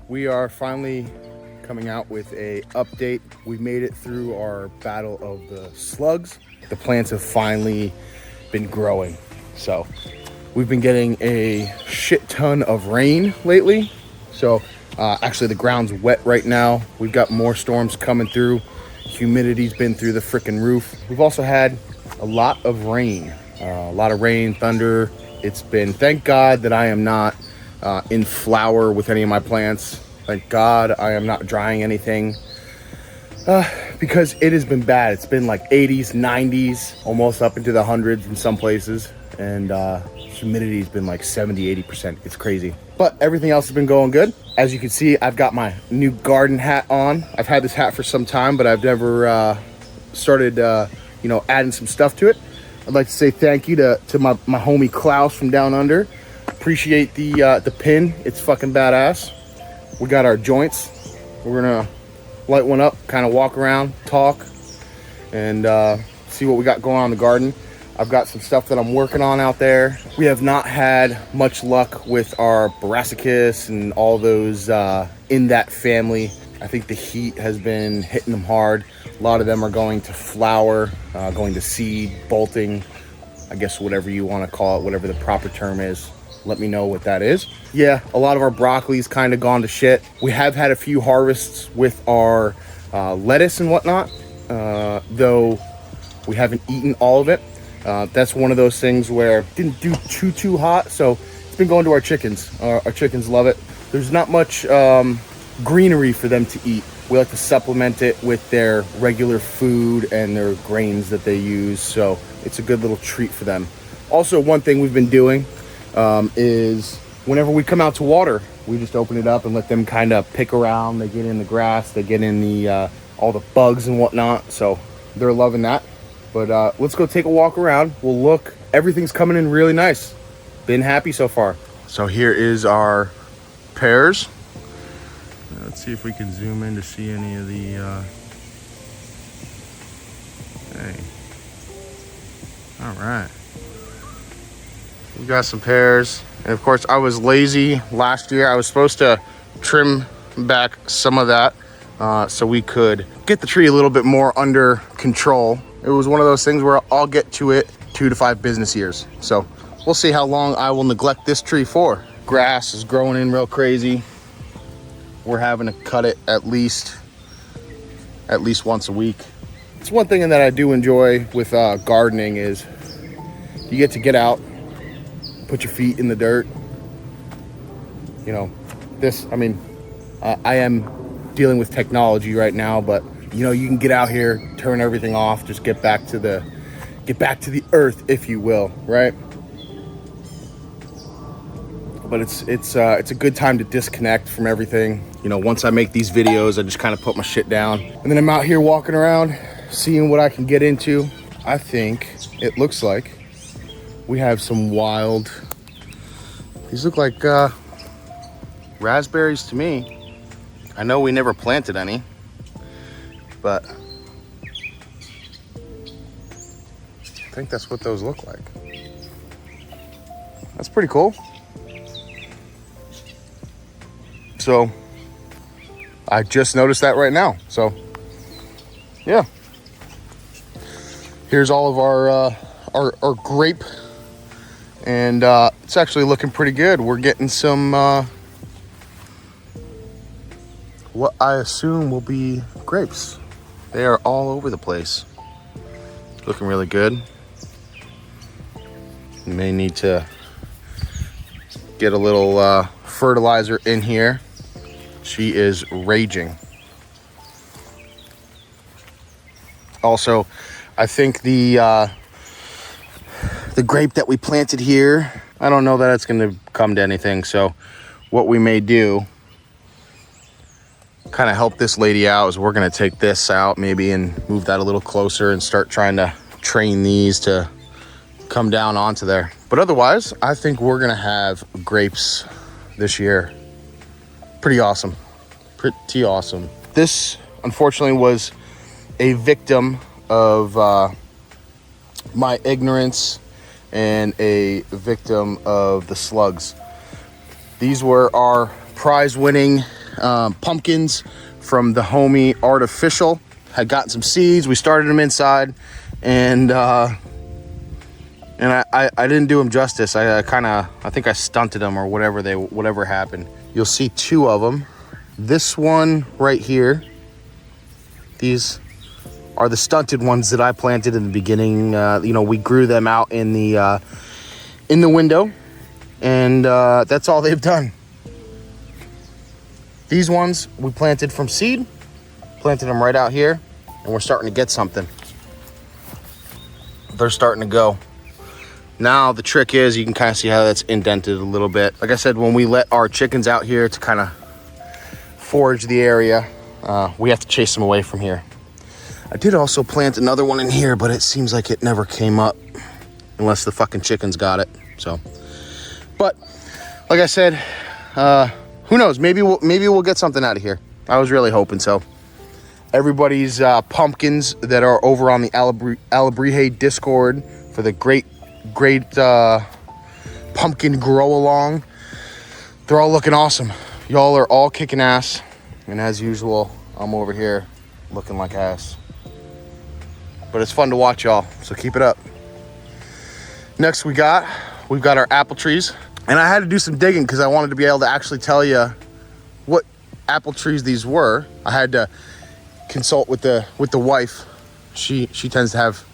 We are finally coming out with a update. We made it through our battle of the slugs. The plants have finally been growing. So we've been getting a shit ton of rain lately. So actually the ground's wet right now. We've got more storms coming through. Humidity's been through the freaking roof. We've also had a lot of rain, thunder. It's been, thank God that I am not in flower with any of my plants. Thank God I am not drying anything because it has been bad. It's been like 80s, 90s, almost up into the hundreds in some places. And humidity has been like 70, 80%. It's crazy. But everything else has been going good. As you can see, I've got my new garden hat on. I've had this hat for some time, but I've never started, adding some stuff to it. I'd like to say thank you to my homie Klaus from down under. Appreciate the pin. It's fucking badass. We got our joints. We're gonna light one up, kind of walk around, talk, and see what we got going on in the garden. I've got some stuff that I'm working on out there. We have not had much luck with our brassicas and all those in that family. I think the heat has been hitting them hard. A lot of them are going to flower, going to seed, bolting, I guess whatever you want to call it, whatever the proper term is. Let me know what that is. Yeah, a lot of our broccoli's kind of gone to shit. We have had a few harvests with our lettuce and whatnot, though we haven't eaten all of it. That's one of those things where it didn't do too hot, so it's been going to our chickens. Our chickens love it. There's not much greenery for them to eat. We like to supplement it with their regular food and their grains that they use, so it's a good little treat for them. Also, one thing we've been doing is whenever we come out to water, we just open it up and let them kind of pick around. They get in the grass, they get in the all the bugs and whatnot, so they're loving that. But let's go take a walk around. We'll look. Everything's coming in really nice. Been happy so far. So here is our pears. Let's see if we can zoom in to see any of the hey. All right. We got some pears. And of course, I was lazy last year. I was supposed to trim back some of that so we could get the tree a little bit more under control. It was one of those things where I'll get to it 2 to 5 business years. So we'll see how long I will neglect this tree for. Grass is growing in real crazy. We're having to cut it at least once a week. It's one thing that I do enjoy with gardening is you get to get out, put your feet in the dirt. You know, I am dealing with technology right now, but you can get out here, turn everything off, just get back to the earth, if you will, right? But it's a good time to disconnect from everything. Once I make these videos, I just kind of put my shit down, and then I'm out here walking around, seeing what I can get into. I think it looks like we have some wild. These look like raspberries to me. I know we never planted any, but I think that's what those look like. That's pretty cool. So I just noticed that right now. So yeah, here's all of our grape, and it's actually looking pretty good. We're getting some what I assume will be grapes. They are all over the place. Looking really good. You may need to get a little fertilizer in here. She is raging. Also, I think the grape that we planted here, I don't know that it's going to come to anything. So what we may do, kind of help this lady out, is we're going to take this out maybe and move that a little closer and start trying to train these to come down onto there. But otherwise, I think we're going to have grapes this year. Pretty awesome. Pretty awesome. This, unfortunately, was a victim of my ignorance and a victim of the slugs. These were our prize-winning pumpkins from the homie Artificial. Had gotten some seeds. We started them inside, and I didn't do them justice. I think I stunted them or whatever happened. You'll see two of them. This one right here. These are the stunted ones that I planted in the beginning. We grew them out in the window, and that's all they've done. These ones we planted from seed, planted them right out here, and we're starting to get something. They're starting to go. Now the trick is, you can kind of see how that's indented a little bit. Like I said, when we let our chickens out here to kind of forage the area, we have to chase them away from here. I did also plant another one in here, but it seems like it never came up unless the fucking chickens got it. So, but like I said, who knows? Maybe we'll get something out of here. I was really hoping so. Everybody's pumpkins that are over on the Alabrije Discord for the great pumpkin grow along, they're all looking awesome. Y'all are all kicking ass, and as usual, I'm over here looking like ass. But it's fun to watch, y'all, so keep it up. Next we've got our apple trees, and I had to do some digging because I wanted to be able to actually tell you what apple trees these were. I had to consult with the wife. She tends to have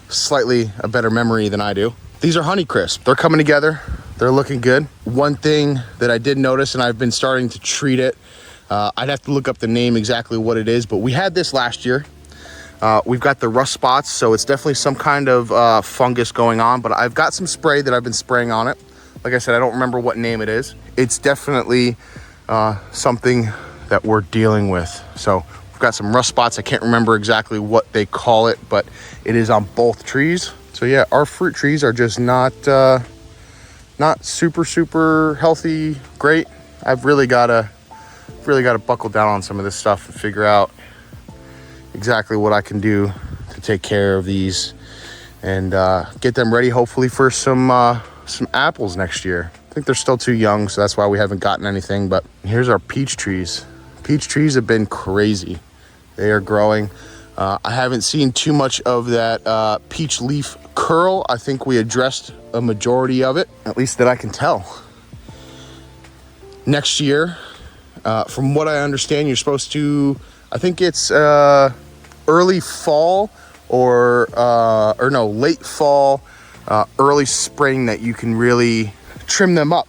slightly a better memory than I do. These are Honeycrisp. They're coming together. They're looking good. One thing that I did notice, and I've been starting to treat it, I'd have to look up the name exactly what it is, but we had this last year. We've got the rust spots, so it's definitely some kind of fungus going on, but I've got some spray that I've been spraying on it. Like I said, I don't remember what name it is. It's definitely something that we're dealing with. So we've got some rust spots. I can't remember exactly what they call it, but it is on both trees. So yeah, our fruit trees are just not super healthy, great. I've really got to buckle down on some of this stuff and figure out exactly what I can do to take care of these and get them ready, hopefully for some apples next year. I think they're still too young, so that's why we haven't gotten anything. But here's our peach trees. Peach trees have been crazy. They are growing. I haven't seen too much of that peach leaf curl. I think we addressed a majority of it, at least that I can tell. Next year, from what I understand, you're supposed to, I think it's early fall or no, late fall, early spring that you can really trim them up.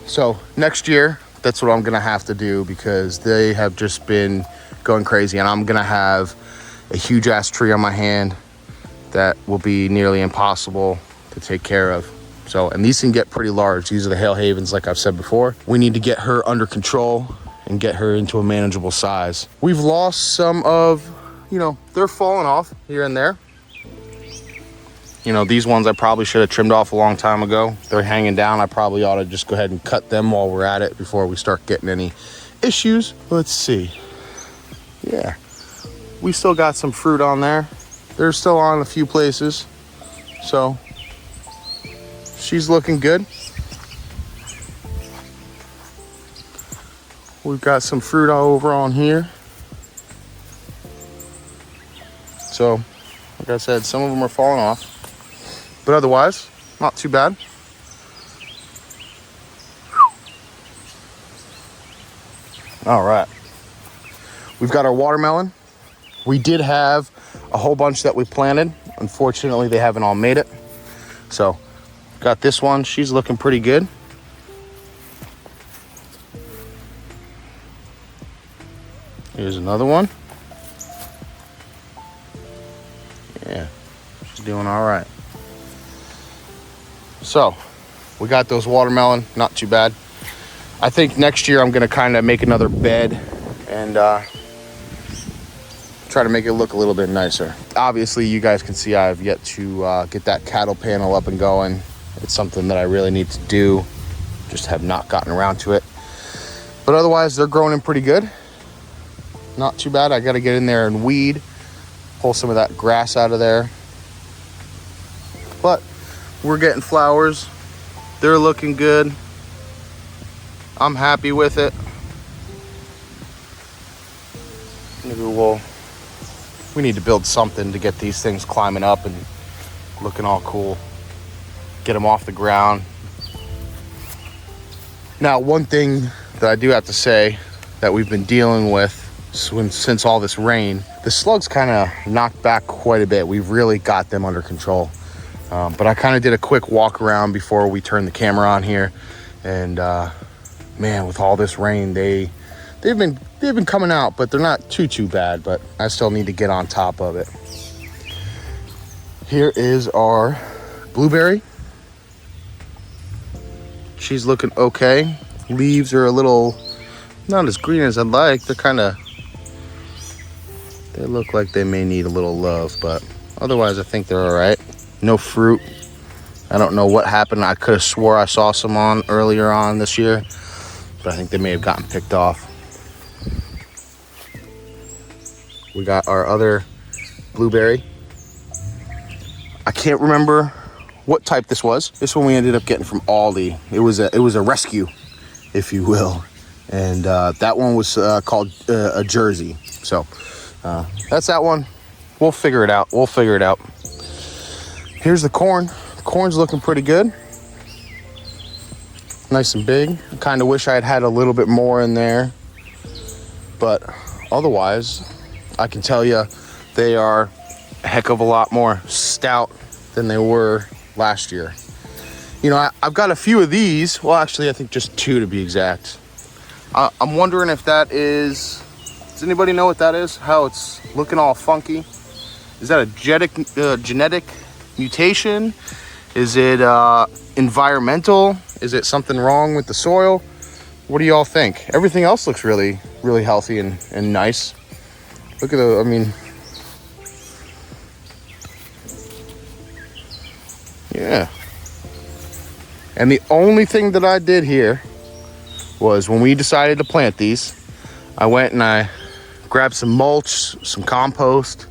So next year, that's what I'm gonna have to do because they have just been going crazy, and I'm gonna have a huge ass tree on my hand that will be nearly impossible to take care of. So, and these can get pretty large. These are the Hail Havens, like I've said before. We need to get her under control and get her into a manageable size. We've lost some of, they're falling off here and there. These ones I probably should have trimmed off a long time ago. They're hanging down. I probably ought to just go ahead and cut them while we're at it before we start getting any issues. Let's see. Yeah, we still got some fruit on there. They're still on a few places. So she's looking good. We've got some fruit all over on here. So, like I said, some of them are falling off. But otherwise, not too bad. All right. We've got our watermelon. We did have a whole bunch that we planted. Unfortunately, they haven't all made it. So, got this one. She's looking pretty good. Here's another one. Yeah, she's doing all right. So, we got those watermelon, not too bad. I think next year I'm gonna kind of make another bed and try to make it look a little bit nicer. Obviously, you guys can see I've yet to get that cattle panel up and going. It's something that I really need to do, just have not gotten around to it. But otherwise, they're growing in pretty good. Not too bad. I got to get in there and weed, pull some of that grass out of there. But we're getting flowers. They're looking good. I'm happy with it. we need to build something to get these things climbing up and looking all cool. Get them off the ground. Now, one thing that I do have to say that we've been dealing with since all this rain, the slugs kind of knocked back quite a bit. We've really got them under control. But I kind of did a quick walk around before we turned the camera on here. And man, with all this rain, they've been coming out, but they're not too bad. But I still need to get on top of it. Here is our blueberry. She's looking okay. Leaves are a little not as green as I'd like. They look like they may need a little love, but otherwise I think they're all right. No fruit. I don't know what happened. I could have swore I saw some on earlier on this year, but I think they may have gotten picked off. We got our other blueberry. I can't remember what type this was. This one we ended up getting from Aldi. It was a rescue, if you will. And that one was called a Jersey. So that's that one. We'll figure it out. Here's the corn. The corn's looking pretty good. Nice and big. I kind of wish I had a little bit more in there. But otherwise, I can tell you they are a heck of a lot more stout than they were last year. You know, I've got a few of these. Well, actually, I think just 2 to be exact. I'm wondering if that is... Does anybody know what that is? How it's looking all funky? Is that a genetic mutation? Is it environmental? Is it something wrong with the soil? What do y'all think? Everything else looks really, really healthy and nice. Look at yeah. And the only thing that I did here was when we decided to plant these, I went and I grabbed some mulch, some compost,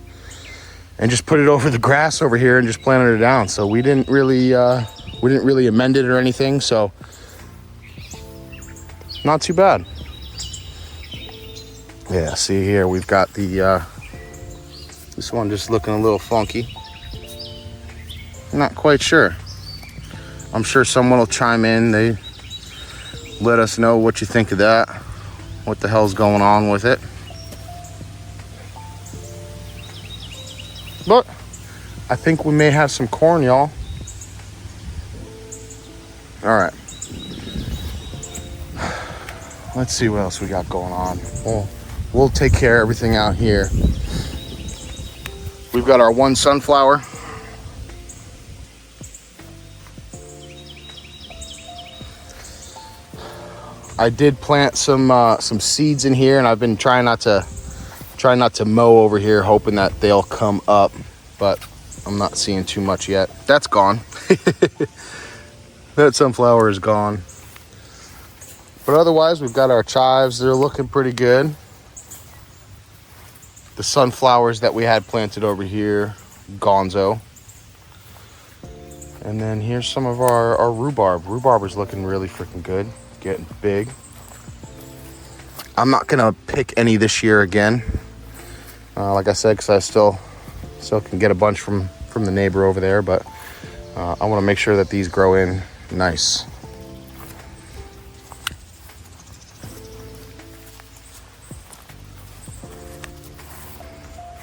and just put it over the grass over here and just planted it down. So we didn't really amend it or anything. So not too bad. Yeah, see here we've got the this one just looking a little funky. Not quite sure. I'm sure someone will chime in. They let us know what you think of that. What the hell's going on with it? But I think we may have some corn, y'all. All right. Let's see what else we got going on. We'll take care of everything out here. We've got our one sunflower. I did plant some seeds in here, and I've been trying not to mow over here, hoping that they'll come up, but I'm not seeing too much yet. That's gone. That sunflower is gone. But otherwise, we've got our chives. They're looking pretty good. The sunflowers that we had planted over here, gonzo. And then here's some of our rhubarb. Rhubarb is looking really freaking good. Getting big. I'm not gonna pick any this year again. Like I said, because I still can get a bunch from the neighbor over there, but I want to make sure that these grow in nice.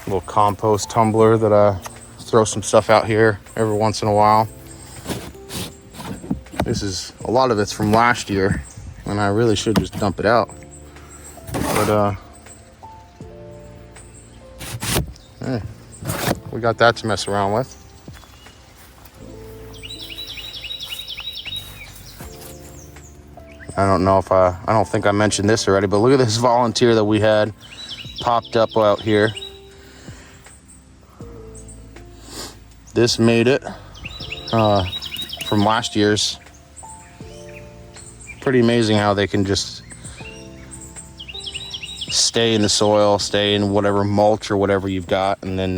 Little compost tumbler that I throw some stuff out here every once in a while. This is a lot of it's from last year, and I really should just dump it out. But we got that to mess around with. I don't know if I don't think I mentioned this already, but look at this volunteer that we had popped up out here. This made it from last year's. Pretty amazing how they can just stay in the soil, stay in whatever mulch or whatever you've got, and then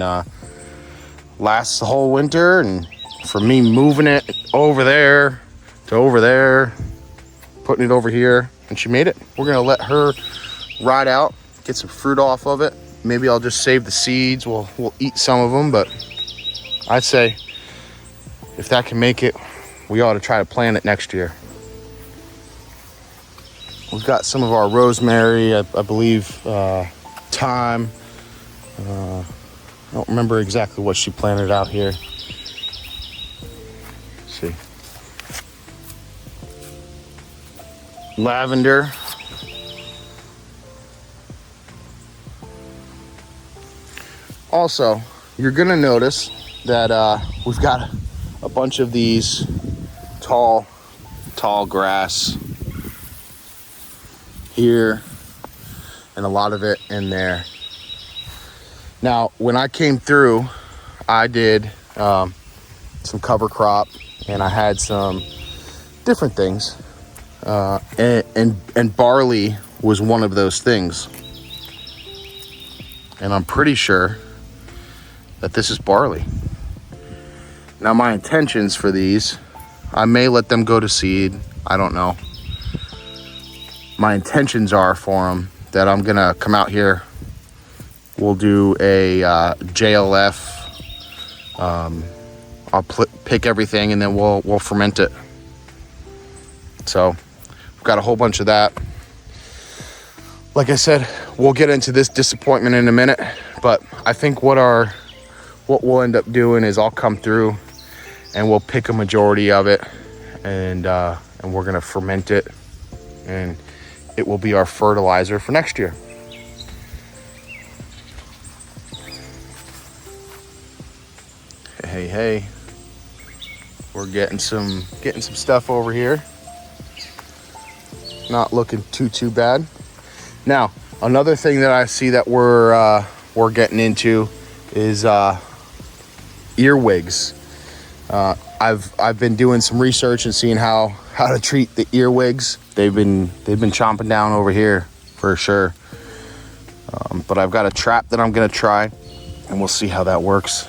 lasts the whole winter. And for me, moving it over there to over there, putting it over here, and she made it. We're gonna let her ride out, get some fruit off of it, maybe I'll just save the seeds. We'll eat some of them, but I'd say if that can make it, we ought to try to plant it next year. We've got some of our rosemary, I believe, thyme. I don't remember exactly what she planted out here. Let's see. Lavender. Also, you're gonna notice that we've got a bunch of these tall grass here and a lot of it in there. Now, when I came through, I did some cover crop, and I had some different things, and barley was one of those things. And I'm pretty sure that this is barley. Now, my intentions for these, I may let them go to seed. I don't know. My intentions are for them that I'm gonna come out here. We'll do a JLF. I'll pick everything and then we'll ferment it. So we've got a whole bunch of that. Like I said, we'll get into this disappointment in a minute, but I think what we'll end up doing is I'll come through and we'll pick a majority of it, and we're gonna ferment it, and it will be our fertilizer for next year. Hey, we're getting some stuff over here. Not looking too bad. Now, another thing that I see that we're getting into is earwigs. I've been doing some research and seeing how to treat the earwigs. They've been chomping down over here for sure. But I've got a trap that I'm gonna try, and we'll see how that works.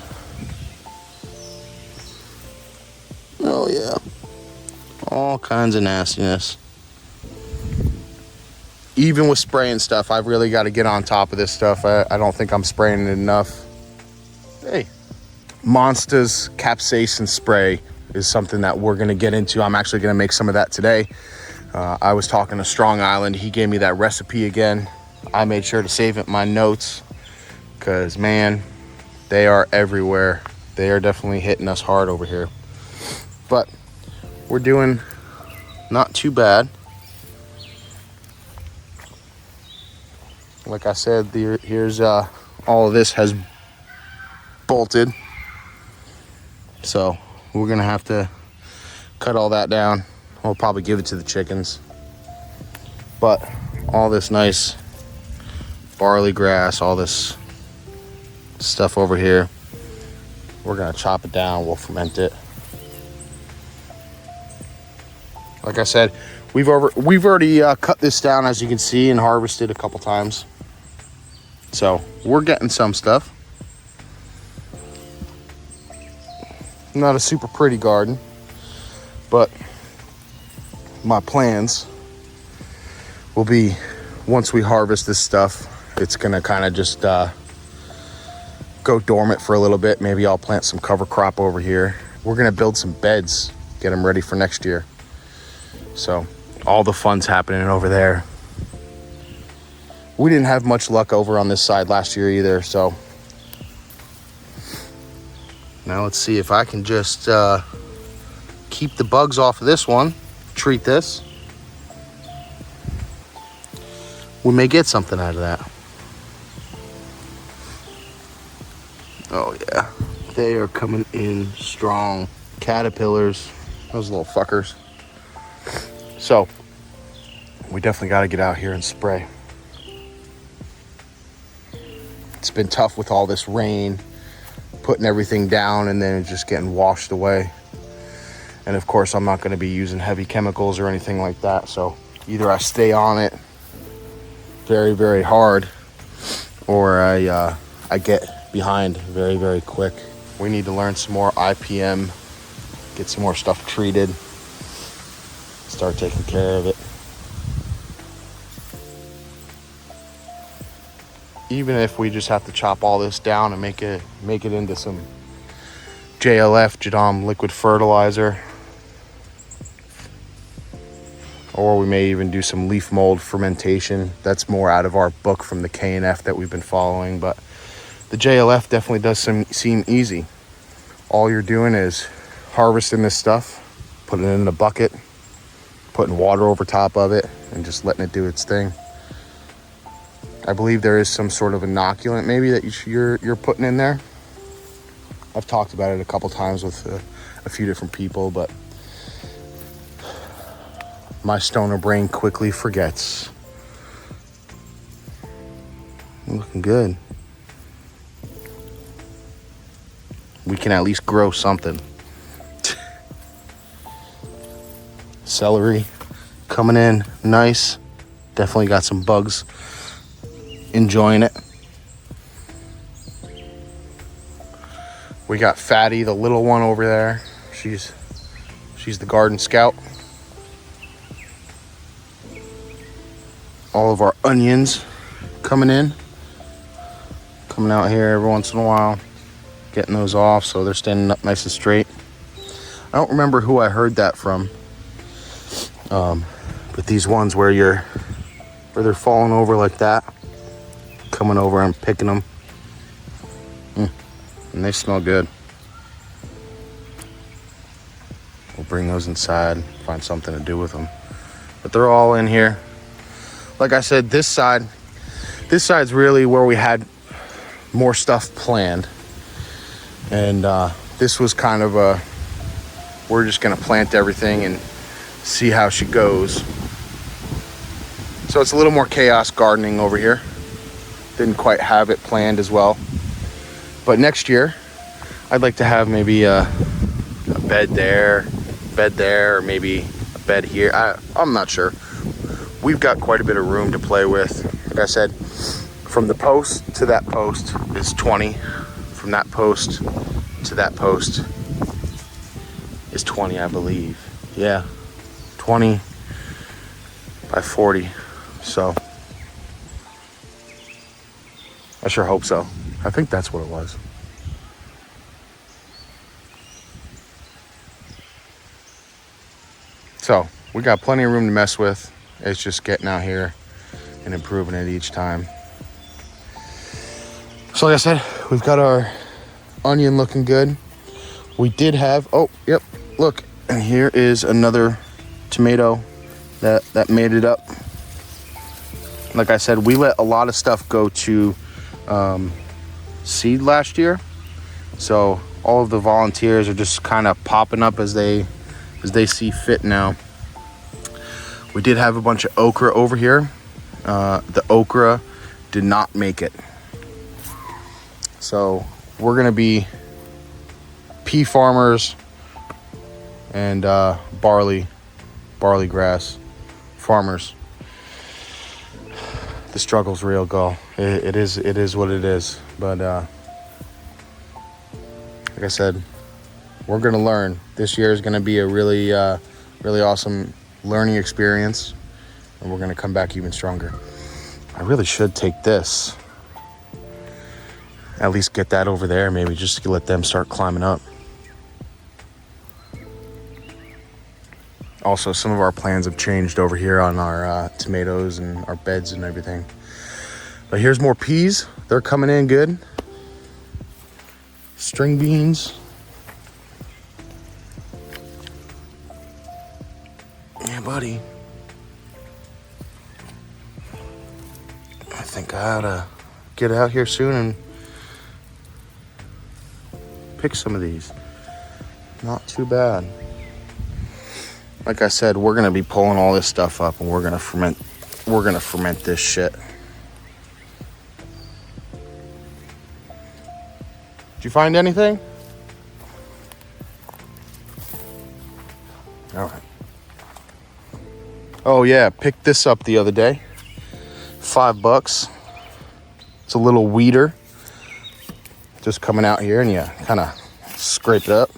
Oh yeah, all kinds of nastiness. Even with spraying stuff, I've really got to get on top of this stuff. I don't think I'm spraying it enough. Hey, Monster's capsaicin spray is something that we're gonna get into. I'm actually gonna make some of that today. I was talking to Strong Island. He gave me that recipe again. I made sure to save it in my notes because, man, they are everywhere. They are definitely hitting us hard over here. But we're doing not too bad. Like I said, here's all of this has bolted. So we're gonna have to cut all that down. We'll probably give it to the chickens. But all this nice barley grass, all this stuff over here, we're gonna chop it down, we'll ferment it. Like I said, we've already cut this down, as you can see, and harvested a couple times. So we're getting some stuff. Not a super pretty garden, but my plans will be, once we harvest this stuff, it's gonna kind of just go dormant for a little bit. Maybe I'll plant some cover crop over here. We're gonna build some beds, get them ready for next year. So all the fun's happening over there. We didn't have much luck over on this side last year either, so now let's see if I can just keep the bugs off of this one, treat this. We may get something out of that. Oh yeah, they are coming in strong. Caterpillars, those little fuckers. So we definitely got to get out here and spray. It's been tough with all this rain, putting everything down and then just getting washed away. And of course, I'm not going to be using heavy chemicals or anything like that. So either I stay on it very, very hard, or I get behind very, very quick. We need to learn some more IPM, get some more stuff treated, start taking care of it. even if we just have to chop all this down and make it into some JLF, Jadam liquid fertilizer, or we may even do some leaf mold fermentation. That's more out of our book from the K&F that we've been following, but the JLF definitely does seem easy. All you're doing is harvesting this stuff, putting it in a bucket, putting water over top of it, and just letting it do its thing. I believe there is some sort of inoculant maybe that you're putting in there. I've talked about it a couple times with a few different people, but my stoner brain quickly forgets. Looking good. We can at least grow something. Celery coming in nice. Definitely got some bugs enjoying it. We got Fatty, the little one over there. She's the garden scout. All of our onions coming out here every once in a while, getting those off so they're standing up nice and straight. I don't remember who I heard that from, but these ones where they're falling over like that, coming over and picking them, and they smell good. We'll bring those inside, find something to do with them, but they're all in here. Like I said, this side's really where we had more stuff planned, and this was kind of we're just gonna plant everything and see how she goes. So it's a little more chaos gardening over here. Didn't quite have it planned as well, but next year I'd like to have maybe a bed there, or maybe a bed here. I'm not sure. We've got quite a bit of room to play with. Like I said, from the post to that post is 20. From that post to that post is 20, I believe. Yeah, 20 by 40. So I sure hope so. I think that's what it was. So we got plenty of room to mess with. It's just getting out here and improving it each time. So like I said, we've got our onion looking good. We did have, oh, yep, look, and here is another tomato that made it up. Like I said, we let a lot of stuff go to seed last year. So all of the volunteers are just kind of popping up as they see fit now. We did have a bunch of okra over here. The okra did not make it. So we're gonna be pea farmers and barley grass farmers. The struggle's real, girl. It is what it is. But like I said, we're gonna learn. This year is gonna be a really awesome learning experience, and we're gonna come back even stronger. I really should take this, at least get that over there, maybe just to let them start climbing up. Also, some of our plans have changed over here on our tomatoes and our beds and everything. But here's more peas. They're coming in good. String beans. Yeah, buddy. I think I ought to get out here soon and pick some of these. Not too bad. Like I said, we're gonna be pulling all this stuff up and we're gonna ferment this shit. Did you find anything? All right. Oh yeah, picked this up the other day. $5. It's a little weeder. Just coming out here and you kind of scrape it up.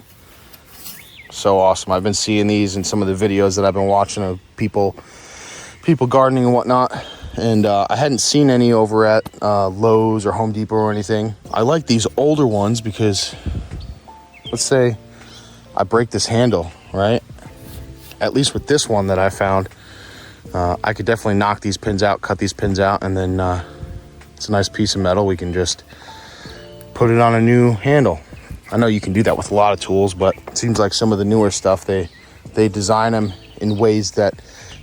So awesome. I've been seeing these in some of the videos that I've been watching of people gardening and whatnot. and I hadn't seen any over at Lowe's or Home Depot or anything. I like these older ones because, let's say I break this handle, right? At least with this one that I found, I could definitely knock these pins out, cut these pins out, and then it's a nice piece of metal. We can just put it on a new handle. I know you can do that with a lot of tools, but it seems like some of the newer stuff, they design them in ways that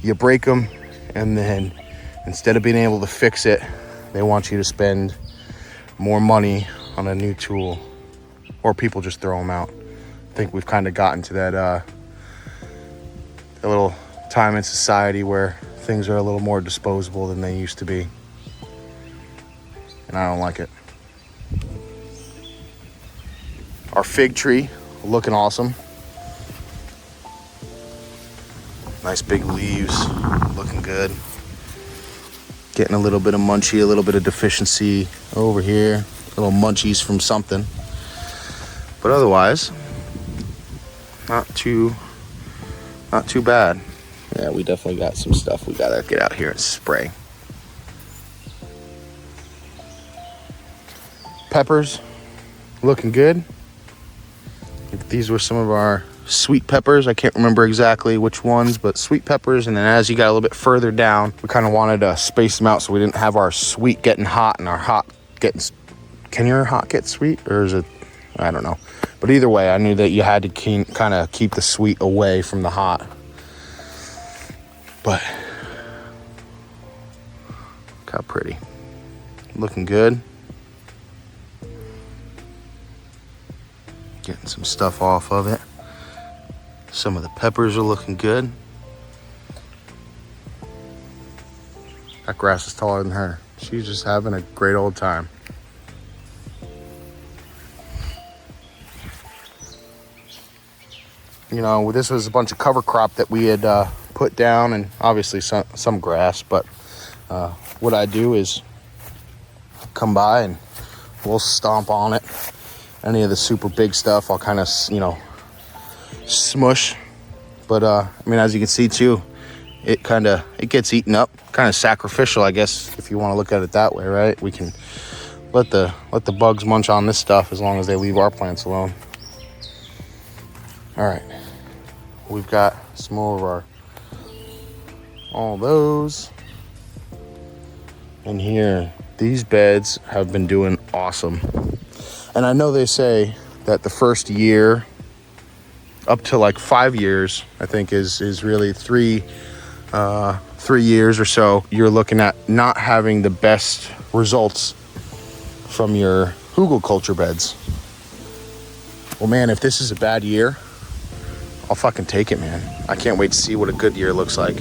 you break them, and then instead of being able to fix it, they want you to spend more money on a new tool, or people just throw them out. I think we've kind of gotten to that a little time in society where things are a little more disposable than they used to be, and I don't like it. Our fig tree looking awesome. Nice big leaves, looking good. Getting a little bit of munchy, a little bit of deficiency over here. Little munchies from something. But otherwise, not too bad. Yeah, we definitely got some stuff we gotta get out here and spray. Peppers, looking good. These were some of our sweet peppers. I can't remember exactly which ones, but sweet peppers. And then as you got a little bit further down, we kind of wanted to space them out so we didn't have our sweet getting hot and our hot getting... Can your hot get sweet, or is it... I don't know. But either way, I knew that you had to kind of keep the sweet away from the hot. But look how pretty. Looking good. Getting some stuff off of it. Some of the peppers are looking good. That grass is taller than her. She's just having a great old time. You know, this was a bunch of cover crop that we had put down, and obviously some grass, but what I do is come by and we'll stomp on it. Any of the super big stuff, I'll kind of, smush. But I mean, as you can see too, it gets eaten up. Kind of sacrificial, I guess, if you want to look at it that way, right? We can let the bugs munch on this stuff as long as they leave our plants alone. All right, we've got some more of all those in here. These beds have been doing awesome. And I know they say that the first year, up to like 5 years, I think is really 3 years or so, you're looking at not having the best results from your hugelkultur beds. Well, man, if this is a bad year, I'll fucking take it, man. I can't wait to see what a good year looks like.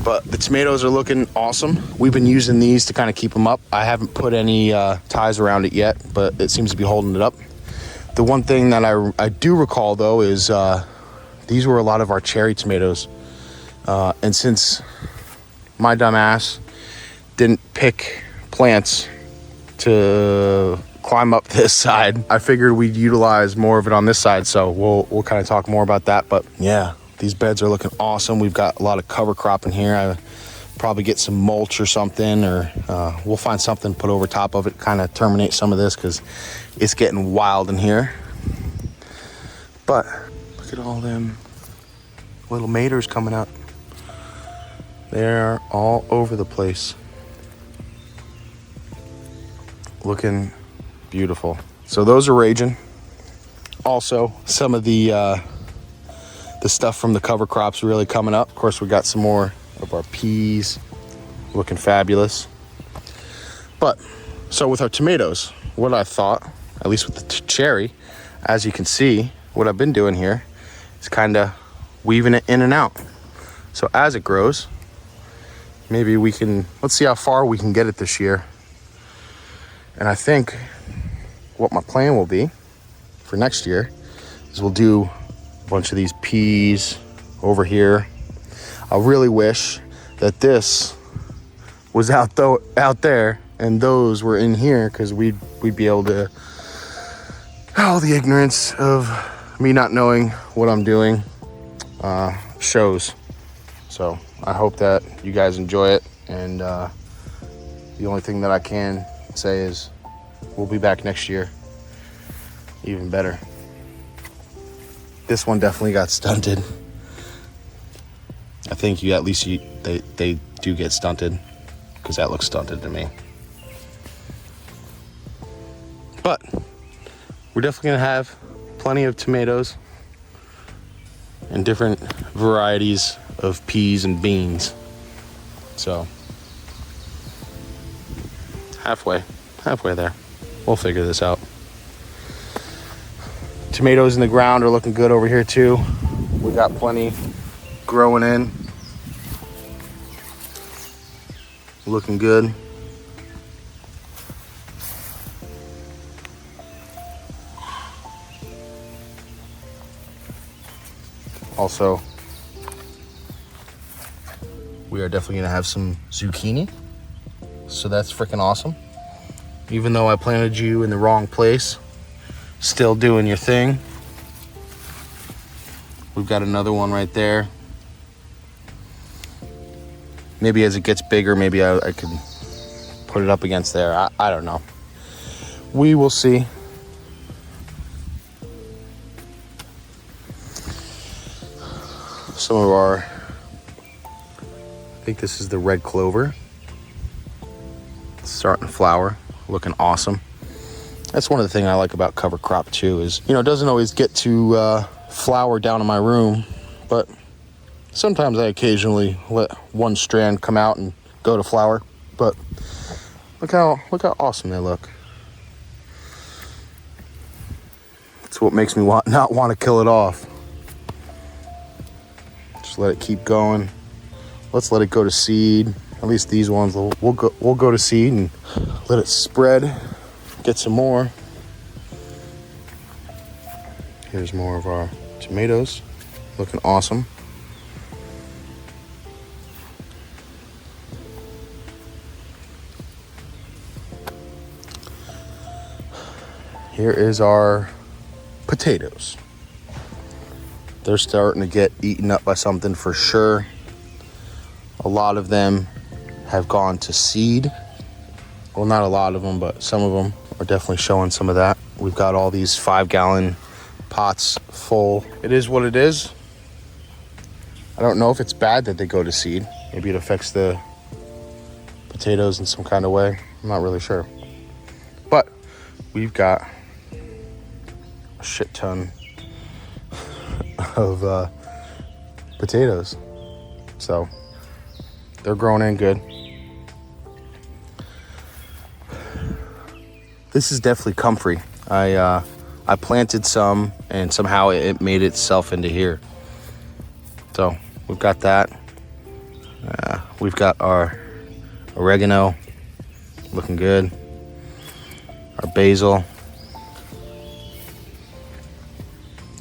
But the tomatoes are looking awesome. We've been using these to kind of keep them up. I haven't put any ties around it yet, but it seems to be holding it up. The one thing that I do recall, though, is these were a lot of our cherry tomatoes. And since my dumb ass didn't pick plants to climb up this side, I figured we'd utilize more of it on this side. So we'll kind of talk more about that. But yeah. These beds are looking awesome. We've got a lot of cover crop in here. I probably get some mulch or something, or we'll find something put over top of it, kind of terminate some of this because it's getting wild in here. But look at all them little maters coming up. They're all over the place. Looking beautiful. So those are raging. Also, some of the stuff from the cover crops really coming up. Of course, we got some more of our peas looking fabulous. But so with our tomatoes, what I thought, at least with the cherry, as you can see, what I've been doing here is kind of weaving it in and out. So as it grows, maybe let's see how far we can get it this year. And I think what my plan will be for next year is we'll do bunch of these peas over here. I really wish that this was out there and those were in here, because we'd be able to... Oh, the ignorance of me not knowing what I'm doing shows. So I hope that you guys enjoy it, And the only thing that I can say is we'll be back next year even better. This one definitely got stunted. I think they do get stunted, because that looks stunted to me. But we're definitely gonna have plenty of tomatoes and different varieties of peas and beans. So halfway there. We'll figure this out. Tomatoes in the ground are looking good over here too. We got plenty growing in. Looking good. Also, we are definitely gonna have some zucchini. So that's freaking awesome. Even though I planted you in the wrong place, still doing your thing. We've got another one right there. Maybe as it gets bigger, maybe I could put it up against there. I don't know. We will see. Some of our, I think this is the red clover. It's starting to flower, looking awesome. That's one of the things I like about cover crop too, is, it doesn't always get to flower down in my room, but sometimes I occasionally let one strand come out and go to flower. But look how awesome they look. That's what makes me not want to kill it off. Just let it keep going. Let's let it go to seed. At least these ones we'll go to seed and let it spread. Get some more. Here's more of our tomatoes, looking awesome. Here is our potatoes. They're starting to get eaten up by something for sure. A lot of them have gone to seed. Well, not a lot of them, but some of them are definitely showing some of that. We've got all these 5-gallon pots full. It is what it is. I don't know if it's bad that they go to seed. Maybe it affects the potatoes in some kind of way. I'm not really sure. But we've got a shit ton of potatoes. So they're growing in good. This is definitely comfrey. I planted some and somehow it made itself into here. So we've got that. We've got our oregano looking good. Our basil.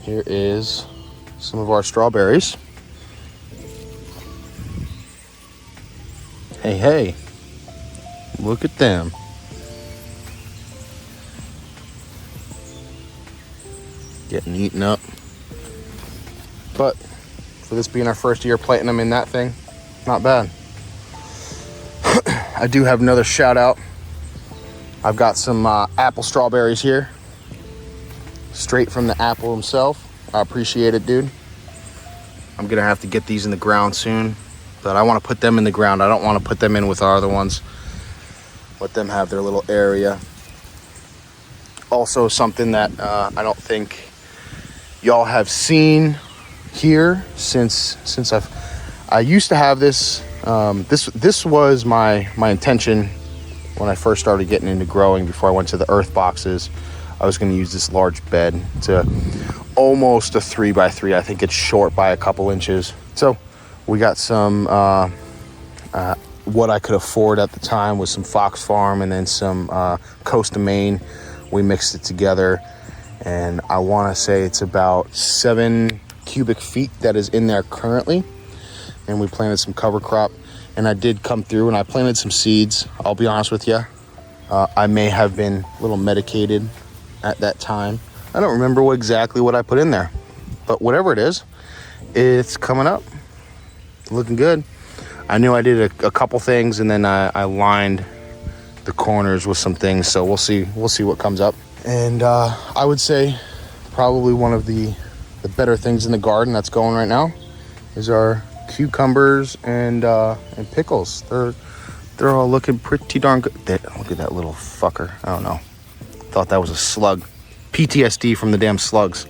Here is some of our strawberries. Hey, look at them. Getting eaten up. But for this being our first year planting them in that thing, not bad. I do have another shout out. I've got some apple strawberries here, straight from the apple himself. I appreciate it, dude. I'm gonna have to get these in the ground soon, but I want to put them in the ground. I don't want to put them in with our other ones. Let them have their little area. Also something that I don't think y'all have seen here since I used to have this. This was my intention when I first started getting into growing. Before I went to the earth boxes, I was going to use this large bed to almost a 3x3. I think it's short by a couple inches. So we got some what I could afford at the time was some Fox Farm and then some Coast of Maine. We mixed it together, and I want to say it's about 7 cubic feet that is in there currently. And we planted some cover crop, and I did come through and I planted some seeds. I'll be honest with you, I may have been a little medicated at that time. I don't remember exactly what I put in there, but whatever it is, it's coming up, looking good. I knew I did a couple things, and then I lined the corners with some things. So we'll see what comes up. And I would say probably one of the better things in the garden that's going right now is our cucumbers and pickles. They're all looking pretty darn good. Look at that little fucker. I don't know. Thought that was a slug. PTSD from the damn slugs.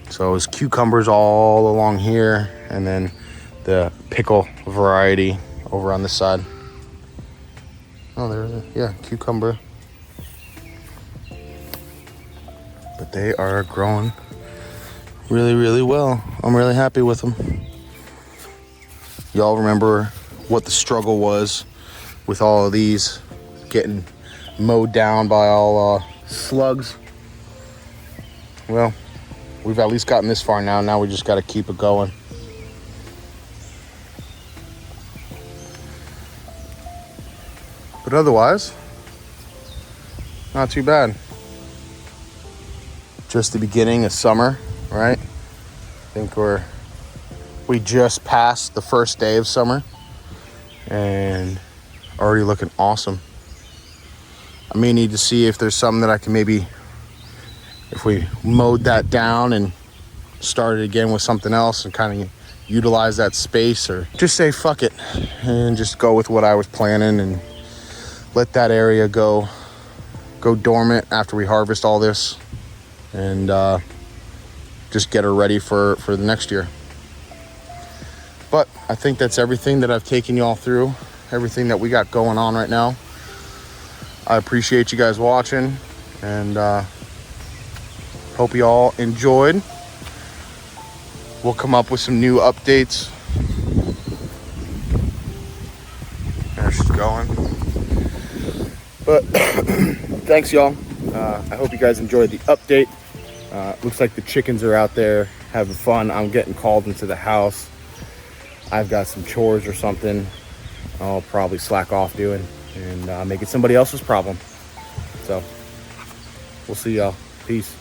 So it's cucumbers all along here, and then the pickle variety over on this side. Oh, there's cucumber. But they are growing really, really well. I'm really happy with them. Y'all remember what the struggle was with all of these getting mowed down by all slugs? Well, we've at least gotten this far now. Now we just got to keep it going. But otherwise, not too bad. Just the beginning of summer, right? I think we just passed the first day of summer and already looking awesome. I may need to see if there's something that I can maybe, if we mowed that down and started again with something else and kind of utilize that space, or just say fuck it and just go with what I was planning and let that area go dormant after we harvest all this, and just get her ready for the next year. But I think that's everything that I've taken y'all through, everything that we got going on right now. I appreciate you guys watching, and hope you all enjoyed. We'll come up with some new updates. There she's going. But thanks, y'all. I hope you guys enjoyed the update. Looks like the chickens are out there having fun. I'm getting called into the house. I've got some chores or something I'll probably slack off doing and make it somebody else's problem. So we'll see y'all. Peace.